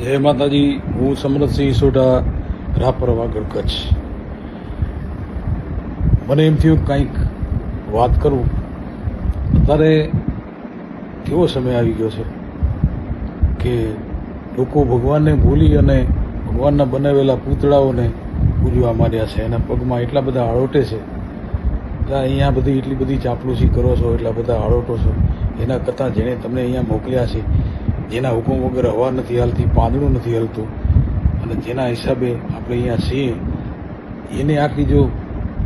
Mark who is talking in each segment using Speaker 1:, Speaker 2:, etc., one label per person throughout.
Speaker 1: જય માતાજી. હું સમરથસિંહ સોઢા, રાપર વાગડ, કચ્છ. મને એમ થયું કંઈક વાત કરું. અત્યારે કેવો સમય આવી ગયો છે કે લોકો ભગવાનને ભૂલી અને ભગવાનના બનાવેલા પૂતળાઓને પૂજવા માંડ્યા છે. એના પગમાં એટલા બધા આળોટે છે કે અહીંયા બધી એટલી બધી ચાપલુસી કરો છો, એટલા બધા આળોટો છો. એના કરતાં જેણે તમને અહીંયા મોકલ્યા છે, જેના હુકમ વગર હવા નથી હાલતી, પાંદડું નથી હલતું, અને જેના હિસાબે આપણે અહીંયા છીએ, એને આટલી જો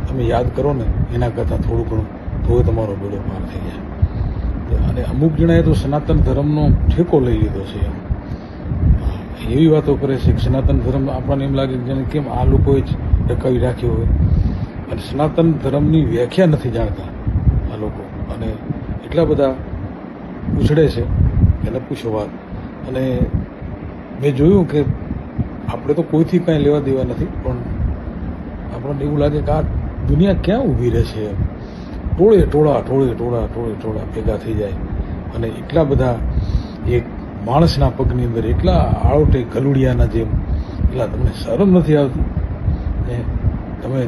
Speaker 1: તમે યાદ કરો ને, એના કરતાં થોડું ઘણું તો તમારો બેડો પાર થઈ જાય. અને અમુક જણાએ તો સનાતન ધર્મનો ઠેકો લઈ લીધો છે. એવી વાતો કરે છે કે સનાતન ધર્મ આપણને એમ લાગે કે કેમ આ લોકોએ જ ટકાવી રાખ્યો હોય. અને સનાતન ધર્મની વ્યાખ્યા નથી જાણતા આ લોકો, અને એટલા બધા ઉછળે છે કે ન પૂછો વાત. અને મેં જોયું કે આપણે તો કોઈથી કાંઈ લેવા દેવા નથી, પણ આપણને એવું લાગે કે આ દુનિયા ક્યાં ઊભી રહે છે. ટોળા ભેગા થઈ જાય અને એટલા બધા એક માણસના પગની અંદર એટલા આળોટે ગલુડિયાના જેમ, એટલા તમને શરમ નથી આવતી. તમે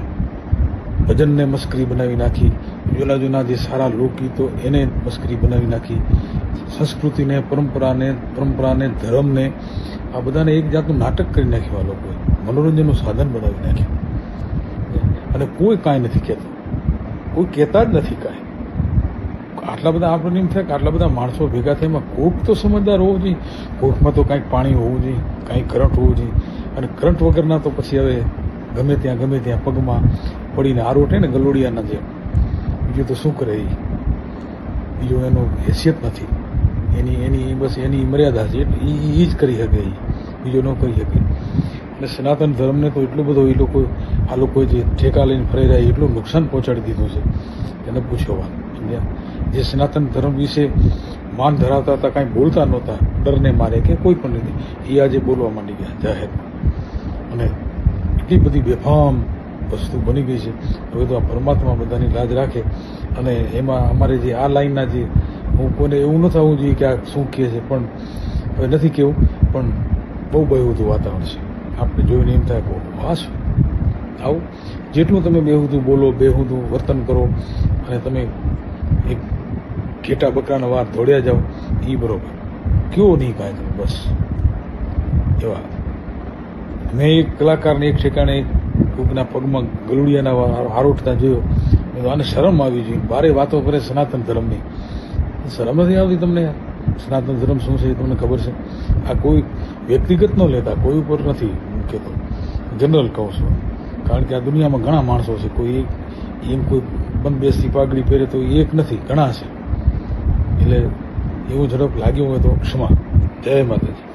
Speaker 1: ભજનને મસ્કરી બનાવી નાખી, જૂના જે સારા લોકગીતો એને મસ્કરી બનાવી નાખી, સંસ્કૃતિને, પરંપરાને, ધર્મને, આ બધાને એક જાતનું નાટક કરી નાખ્યું આ લોકોએ, મનોરંજનનું સાધન બનાવી નાખ્યું. અને કોઈ કાંઈ નથી કહેતું, કોઈ કહેતા જ નથી કાંઈ. આટલા બધા આપણને એમ થાય કે આટલા બધા માણસો ભેગા થાય, એમાં કોઈક તો સમજદાર હોવું જોઈએ, કોઈકમાં તો કાંઈક પાણી હોવું જોઈએ, કાંઈક કરંટ હોવું જોઈએ. અને કરંટ વગરના તો પછી હવે ગમે ત્યાં પગમાં પડીને આરોટે ને ગલોડિયાના જેમ. બીજું તો શું કરે એ, બીજું એનું હેસિયત નથી, એની મર્યાદા છે, એ જ કરી શકે, એ બીજો ન કરી શકે. એટલે સનાતન ધર્મને તો એટલું બધું આ લોકોએ જે ઠેકા લઈને ફરી રહ્યા એટલું નુકસાન પહોંચાડી દીધું છે એને પૂછો વાત. જે સનાતન ધર્મ વિશે માન ધરાવતા હતા, કાંઈ બોલતા નહોતા, ડરને મારે કે કોઈ પણ રીતે, એ આજે બોલવા માંડી ગયા જાહેર. અને એટલી બધી બેફામ વસ્તુ બની ગઈ છે. હવે તો આ પરમાત્મા બધાની લાજ રાખે. અને એમાં અમારે જે આ લાઈનના જે, હું કોઈને એવું ન થવું જોઈએ કે આ શું કહે છે, પણ હવે નથી કહેવું, પણ બહુ બેહુદું વાતાવરણ છે. આપણે જોઈને એમ થાય કે વાસ આવું જેટલું તમે બેહુદું બોલો, બેહુદું વર્તન કરો, અને તમે એક ઘેટા બકરાના વાર દોડ્યા જાઓ, એ બરોબર, કયો નહીં કાંઈ, બસ એવા. મેં એક કલાકારને એક ઠેકાણે કોઈકના પગમાં ગલુડિયાના આરોટતા જોયો. આને શરમ આવી જોઈએ. બારે વાતો કરે સનાતન ધર્મની, શરમ નથી આવતી તમને? સનાતન ધર્મ શું છે એ તમને ખબર છે? આ કોઈ વ્યક્તિગત ન લેતા, કોઈ ઉપર નથી કહેતો, જનરલ કહું છું. કારણ કે આ દુનિયામાં ઘણા માણસો છે, કોઈ એમ કોઈ બંધબેસતી પાઘડી પહેરે તો એક નથી, ઘણા છે. એટલે એવું ઝડપ લાગ્યું હોય તો ક્ષમા. જય માતાજી.